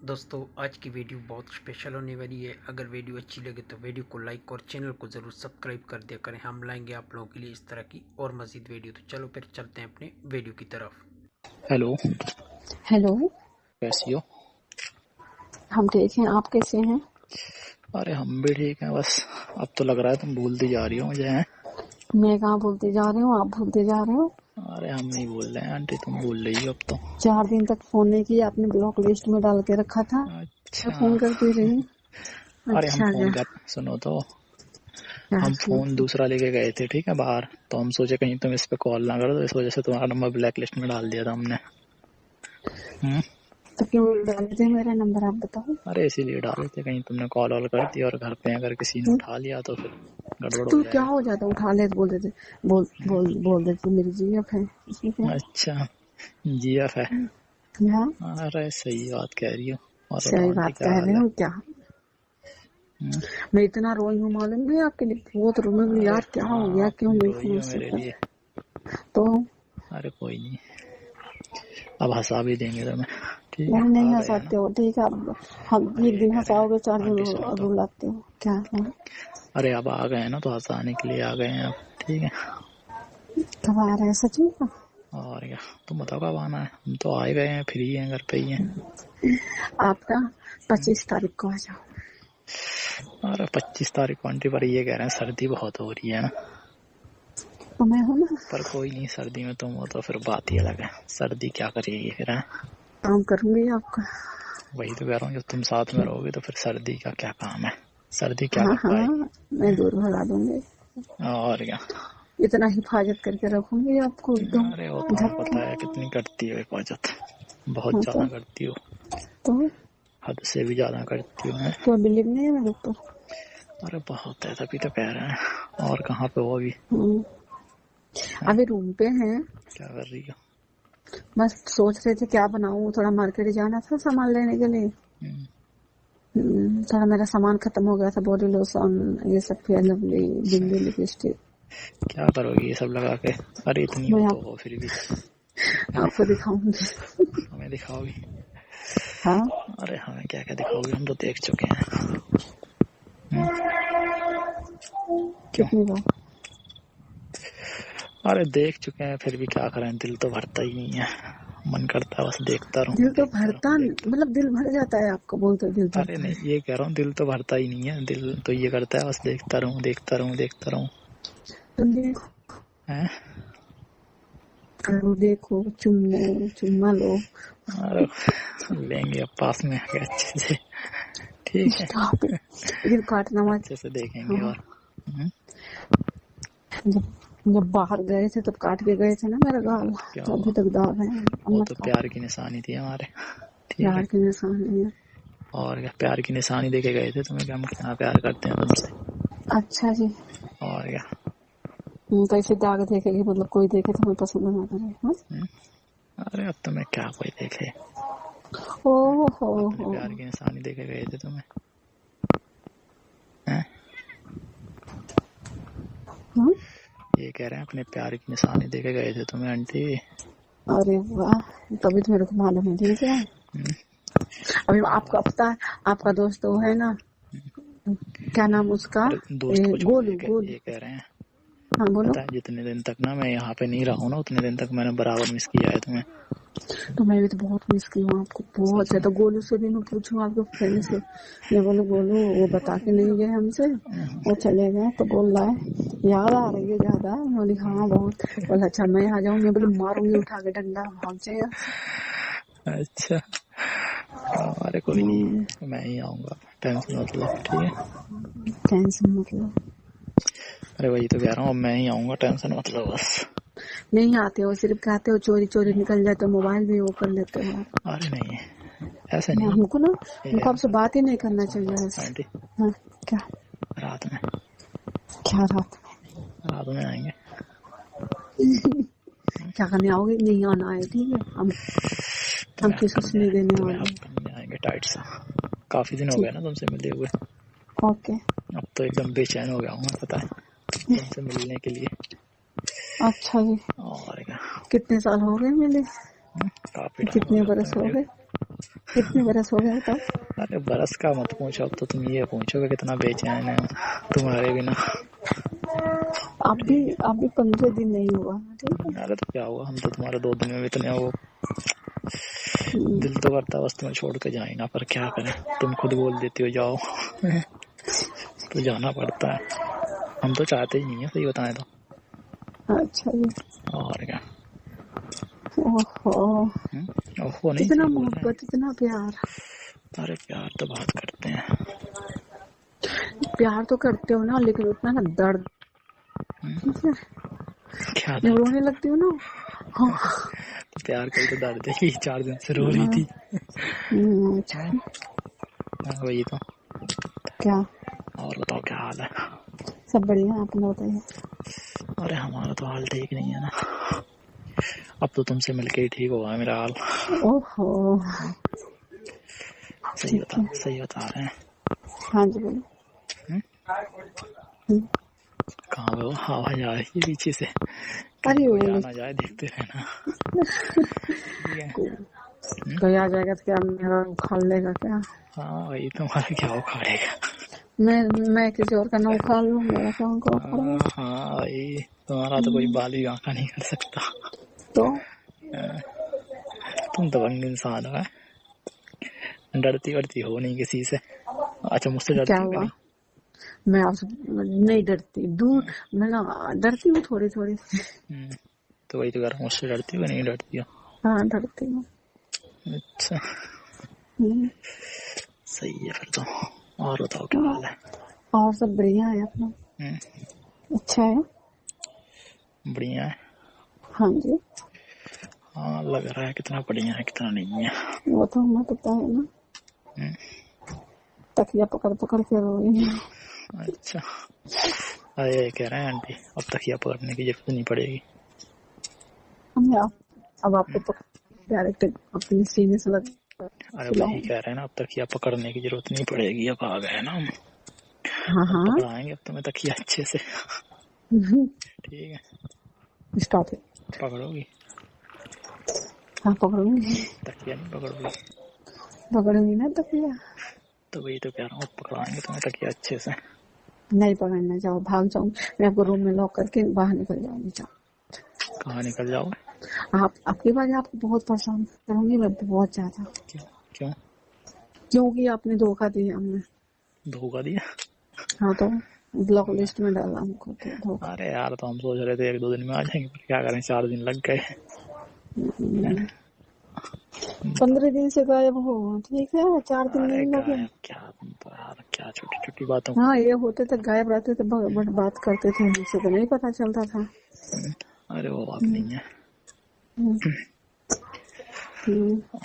दोस्तों आज की वीडियो बहुत स्पेशल होने वाली है। अगर वीडियो अच्छी लगे तो वीडियो को लाइक और चैनल को ज़रूर सब्सक्राइब कर दिया करें। हम लाएंगे आप लोगों के लिए इस तरह की और मज़ीद वीडियो। तो चलो फिर चलते हैं अपने वीडियो की तरफ। हेलो। हेलो। कैसी हो? हम ठीक हैं, आप कैसे हैं? अरे हम भी ठीक हैं, बस अब तो लग रहा है तुम भूलती जा रही हो मुझे हैं? मैं कहाँ भूलते जा रही हूँ, आप भूलते जा रहे हो। अरे हम नहीं भूल रहे हैं आंटी, तुम भूल रही हो अब तो। 4 दिन तक फोन नहीं किया, आपने ब्लॉक लिस्ट में डाल के रखा था। अच्छा। मैं फोन करती रही। अरे हम अच्छा फोन कर, सुनो तो, हम फोन दूसरा लेके गए थे, ठीक है, बाहर। तो हम सोचे कहीं तुम इस पे कॉल ना करो, तो इस वजह से तुम्हारा नंबर ब्लैक लिस्ट में डाल दिया था हमने। तो क्यों डाले थे मेरा नंबर, आप बताओ। अरे इसीलिए डाले थे, कहीं तुमने कॉल वॉल कर दिया और घर पे अगर किसी ने उठा लिया तो फिर गड़बड़ तो हो क्या जाएगा। हो जाता, उठा ले तो बोल देते, बोल देते मेरी जीएफ है, इसमें क्या। अच्छा, जीएफ है। हाँ, अरे सही बात कह रही हो। और सही बताओ आंटी, बात क्या कह हाल रही है? हूँ क्या। मैं इतना रोई हूँ मालूम भी आपके लिए, बहुत रोई यार। क्या हो गया, क्यों नहीं रोई फोन हो से मेरे लिए? तो अरे कोई नहीं, अब हंसा भी देंगे तुम्हें, ठीक है। नहीं आ गए है ना? हंसाते हो, ठीक है। हम अरे एक ये दिन कह रहे हैं हंसाओगे, 4 दिन आंटी, सुनो तो, रुलाते हो क्या है? अरे अब आ गए हैं ना, तो हंसाने के लिए आ गए हैं अब, ठीक है। कब आ रहे हैं सच में का? और क्या, तुम बताओ कब आना है? हम तो आ ही गए हैं, फ्री हैं, घर पे ही हैं। आपका 25 तारीख को आ जाओ। अरे 25 तारीख को आंटी, पर ये कह रहे हैं सर्दी बहुत हो रही है ना। तो मैं हूँ ना। पर कोई नहीं, सर्दी में तुम हो तो फिर बात ही अलग है। सर्दी क्या करेगी फिर, है? काम करूंगी आपका। वही तो कह रहा हूँ, जब तुम साथ में रहोगे तो फिर सर्दी का क्या काम है? सर्दी क्या हाँ कर हाँ, मैं पाएगी? दूर भगा दूंगी। और क्या। इतना हिफाजत करके रखूंगी आपको एकदम। अरे वो तो हमें पता है कितनी करती हो हिफाजत, बहुत हाँ ज्यादा करती हो, तो हद से भी ज्यादा करती हो। क्या बिलीव नहीं है मेरे ऊपर? अरे बहुत है, तभी तो कह रहे हैं। और कहाँ पे हो अभी? अभी रूम पे हैं। क्या कर रही हो? बस सोच रहे थे क्या बनाऊं, थोड़ा मार्केट जाना था सामान लेने के लिए। थोड़ा मेरा सामान खत्म हो गया था, बॉडी लोशन, ये सब, फेयर लवली, बिंदी, लिपस्टिक। क्या करोगी ये सब लगा के? अरे इतनी हो तो हो फिर भी। आपको दिखाऊंगी। हमें दिखाओगी? हाँ, अरे हमें क्या क्या दिखाओगी, हम तो देख चुके हैं। क्यों? कितनी बार? अरे देख चुके हैं, फिर भी क्या करें, दिल तो भरता ही नहीं है। मन करता है बस देखता रहूं। दिल तो भरता, मतलब दिल भर जाता है आपका, बोलते दिल भरता। अरे नहीं, ये कह रहा हूँ, दिल तो भरता ही नहीं है। दिल तो ये करता है बस देखता रहूं, देखता रहूं, देखता रहूं। तो देखो, हैं? करो, देखो, चुम्मा लो। अरे लेंगे अब पास में आके अच्छे से, ठीक है। दिल काटना मत। अच्छे से देखेंगे। और जब बाहर गए थे तब काट के गए थे ना मेरा गाल, तो अभी तक दाग है। वो तो प्यार की निशानी थी हमारे, ठीक है। प्यार की निशानी है। और क्या, प्यार की निशानी देके गए थे तुम्हें, क्या हम कितना प्यार करते हैं तुमसे। अच्छा जी। और क्या। तो ऐसे दाग देखेगी, मतलब कोई देखे तो मैं पसंद ना करे। अरे अब तुम्हें क्या कोई देखे, ओहो, अपने प्यार की निशानी देके गए थे तुम्हें, हैं? ये कह रहे हैं अपने प्यार की निशानी देके गए थे तुम्हें आंटी। अरे वाह, तभी तो मेरे को मालूम है। ठीक है, अभी आपका पता है, आपका दोस्त वो है ना, क्या नाम उसका, दोस्त को गोलू। ये कह रहे हैं, हाँ बोलो। पता है जितने दिन तक ना मैं यहाँ पे नहीं रहा हूँ ना, उतने दिन तक मैंने बराबर मिस किया है तुम्हें। तो मैं भी तो बहुत मिस की हूँ आपको, बहुत है। तो गोलू से भी मैं पूछूं आपके फ्रेंड से, मैं बोलूं गोलू वो बता के नहीं गए हमसे, वो चले गए, तो बोल रहा है याद आ रही है ज्यादा। मैं बोली हाँ बहुत। बोला अच्छा मैं आ जाऊंगी, मैं बोली मारूंगी उठा के डंडा, भाग जाएगा। अच्छा, अरे कोई नहीं, मैं ही आऊंगा, टेंशन मत लो, ठीक है। टेंशन मत लो। अरे वही तो कह रहा हूँ, मैं ही आऊंगा, टेंशन मत लो बस। नहीं आते हो, सिर्फ कहते हो चोरी चोरी निकल जाते हो, मोबाइल भी वो कर लेते हो। अरे नहीं, ऐसे नहीं। हमको ना, हमको आपसे बात ही नहीं करना चाहिए। आंटी, हाँ, क्या रात में, क्या रात में आएंगे। क्या करने आओगे? नहीं आना है, ठीक है। हम किसी से नहीं देने वाले। आएंगे टाइट सा। काफी दिन हो गए ना तुमसे मिले हुए। ओके। अब तो एकदम बेचैन हो गया हूँ मैं, पता है, तुमसे मिलने के लिए। अच्छा जी। और क्या। कितने साल हो गए मिले? काफी कितने बरस हो गए? कितने बरस हो गए तब? अरे बरस का मत पूछो, अब तो तुम ये पूछोगे कितना बेचैन है तुम्हारे बिना। अभी 15 दिन नहीं हुआ, ठीक है। अरे तो क्या हुआ, हम तो तुम्हारे 2 दिन में इतने वो दिल तो करता बस तुम्हें छोड़ के जाए ना, पर क्या करें, तुम खुद बोल देती हो जाओ तो जाना पड़ता है। हम तो चाहते ही नहीं है, सही बताएं तो। अच्छा जी। और क्या। ओहो, ओहो नहीं, इतना सही बोल रहे हैं। मोहब्बत, इतना प्यार। अरे प्यार तो बहुत करते हैं। प्यार तो करते हो ना, लेकिन उतना ना दर्द, ठीक है। क्या जब दर्द? रोने लगती हो ना, हाँ। तो प्यार का ही तो दर्द है कि 4 दिन से रो रही थी। अच्छा, वही तो। क्या और बताओ क्या हाल है? सब बढ़िया, अपना बताइए। अरे हमारा तो हाल ठीक नहीं है ना, अब तो तुमसे मिलके ही ठीक हुआ है मेरा हाल। ओहो, सही बता रहे हैं। हाँ जी बोलो। कहाँ पे वो आवाज आ रही है पीछे से? अरे कोई वो आ ना जाए, देखते रहना। कोई आ जाएगा तो क्या मेरा उखाड़ लेगा क्या? हाँ वही, तुम्हारा क्या उखाड़ेगा? मैं किसी और का ना उखाड़ लूँ, मेरा क्या उनको उखाड़ेगा? हाँ वही, तुम्हारा तो कोई बाल भी आंका नहीं कर सकता। तो तुम तो बंग इंसान हो, डरती वरती हो नहीं किसी से। अच्छा मुझसे क्या डरती हो हुआ? नहीं? मैं आपसे नहीं डरती, दूर मैं ना डरती हूँ थोड़ी थोड़ी। तो वही तो कह रहा हूँ, मुझसे डरती हो नहीं डरती हो? हाँ डरती हूँ। अच्छा सही है फिर तो। और बताओ क्या हाल है? और सब बढ़िया है अपना। अच्छा है, बढ़िया है। हाँ जी। हाँ लग रहा है, कितना बढ़िया है कितना नहीं है वो तो हमें पता है ना, तकिया पकड़ पकड़ के रो रही है। अच्छा, अरे कह रहे हैं आंटी अब तकिया पकड़ने की जरूरत नहीं पड़ेगी। अब आपको डायरेक्ट अपनी सीने से लग। अरे वही कह रहे हैं ना, अब तकिया पकड़ने की जरूरत नहीं पड़ेगी, अब आ गए ना हम। हाँ अब पकड़ाएंगे अब तुम्हें तकिया अच्छे से। ठीक है, स्टार्ट है। पकड़ोगी? हाँ पकड़ूंगी। तकिया नहीं पकड़ोगी? पकड़ूंगी ना तकिया। तो वही तो कह रहा हूँ, पकड़ाएंगे तुम्हें तकिया अच्छे से। नहीं पकड़ना, जाओ भाग जाऊँ मैं, आपको रूम में लॉक करके बाहर निकल जाऊंगी। जाओ। कहाँ निकल जाओगे? आपके बाद आपको बहुत परेशान करूंगी मैं, बहुत ज्यादा। क्यों? क्योंकि आपने धोखा दिया हमें। धोखा दिया? हाँ तो ब्लॉक लिस्ट में डाला हमको तो धोखा। अरे यार तो हम सोच रहे थे 1-2 दिन में आ जाएंगे, पर क्या करें 4 दिन लग गए। 15 दिन से गायब हो, ठीक है, 4 दिन अरे नहीं लगे। क्या तुम तो यार, क्या छोटी छोटी बातों। हाँ ये होते थे, गायब रहते थे, बट बात करते थे, हमसे तो नहीं पता चलता था। अरे वो बात नहीं है।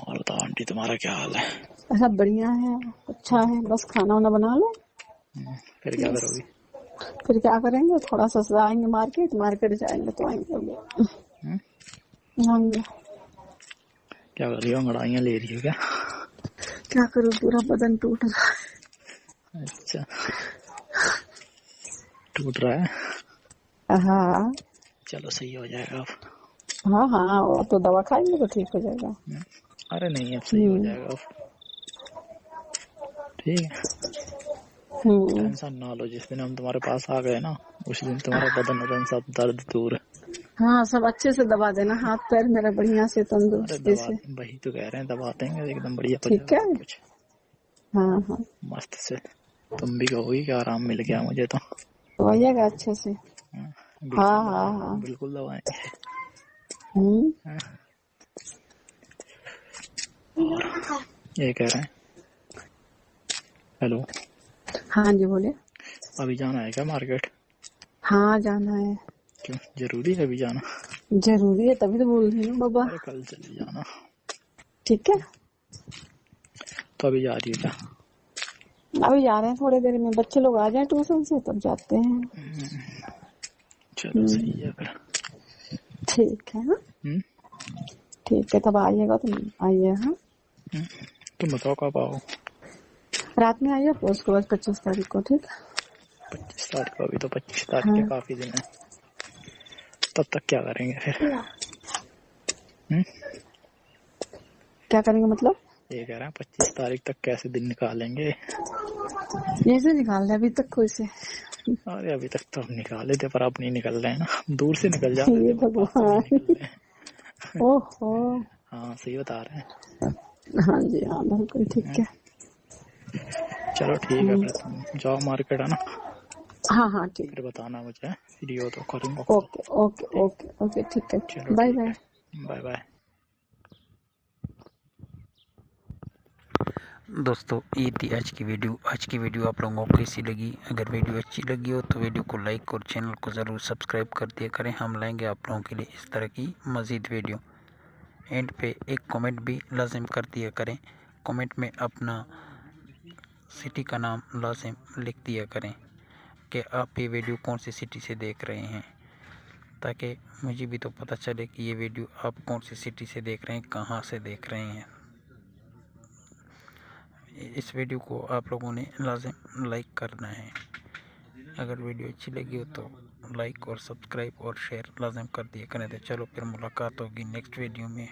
और बताओ आंटी तुम्हारा क्या हाल है? सब बढ़िया है, अच्छा है, बस खाना वाना बना लो। फिर क्या करोगी? फिर क्या करेंगे, थोड़ा सा आएंगे मार्केट जाएंगे तो आएंगे। क्या कर रही हो, अंगड़ाइयाँ ले रही हो क्या? क्या करूँ, पूरा बदन टूट रहा है। अच्छा टूट रहा है? हाँ चलो सही हो जाएगा अब। हाँ हाँ, वो तो दवा खाएंगे तो ठीक हो जाएगा। अरे नहीं अब सही हो जाएगा अब, ठीक है। टेंशन ना लो, जिस दिन हम तुम्हारे पास आ गए ना उस दिन तुम्हारा बदन सब दर्द दूर। हाँ सब अच्छे से दबा देना, हाथ पैर मेरा बढ़िया से तंदुरुस्ती से। वही तो कह रहे हैं, दबा देंगे एकदम बढ़िया। ठीक है, कुछ हाँ हाँ मस्त से। तुम भी कहोगी कि आराम मिल गया मुझे तो। दबाइएगा अच्छे से। हाँ हाँ हाँ बिल्कुल दबाएंगे। ये कह रहे हैं, हेलो। हाँ जी बोले। अभी जाना है क्या मार्केट? हाँ जाना है। क्यों, जरूरी है अभी जाना? जरूरी है, तभी तो बोल रही हूँ बाबा। अरे कल चली जाना। ठीक है, तो अभी जा रही है क्या? अभी जा रहे हैं, थोड़ी देर में बच्चे लोग आ जाए ट्यूशन से तब जाते हैं। चलो सही है फिर। ठीक है ना, ठीक है, तब आइएगा, तुम आइए। हाँ तुम बताओ कब आओ? रात में आइए, उसके बाद 25 तारीख को। ठीक है, 25 तारीख को? अभी तो 25 तारीख के काफी दिन है, तब तक क्या करेंगे फिर? क्या करेंगे मतलब? ये कह रहे हैं 25 तारीख तक कैसे दिन निकालेंगे। जैसे निकाल अभी तक कोई से। अरे अभी तक तो हम निकाले थे पर अब नहीं निकल रहे हैं ना, दूर से निकल जाते ये थे पर पास से नहीं भगवान। निकल रहे हैं। ओहो। हाँ सही बता रहे हैं। हाँ जी हाँ बिल्कुल ठीक है। चलो ठीक है, फिर तुम जाओ मार्केट है ना, हाँ हाँ ठीक। फिर बताना मुझे, फ्री हो तो करूँगा। ओके ओके ओके ओके ठीक है। चलो बाय ठीक बाय। है, बाय बाय। दोस्तों ये थी आज की वीडियो आप लोगों को कैसी लगी। अगर वीडियो अच्छी लगी हो तो वीडियो को लाइक और चैनल को ज़रूर सब्सक्राइब कर दिया करें। हम लाएंगे आप लोगों के लिए इस तरह की मज़ीद वीडियो। एंड पे एक कमेंट भी लाजिम कर दिया करें। कमेंट में अपना सिटी का नाम लाजिम लिख दिया करें कि आप ये वीडियो कौन सी सिटी से देख रहे हैं, ताकि मुझे भी तो पता चले कि ये वीडियो आप कौन सी सिटी से देख रहे हैं, कहाँ से देख रहे हैं। इस वीडियो को आप लोगों ने लाजिम लाइक करना है। अगर वीडियो अच्छी लगी हो तो लाइक और सब्सक्राइब और शेयर लाजिम कर दिया करें। तो चलो फिर मुलाकात होगी नेक्स्ट वीडियो में।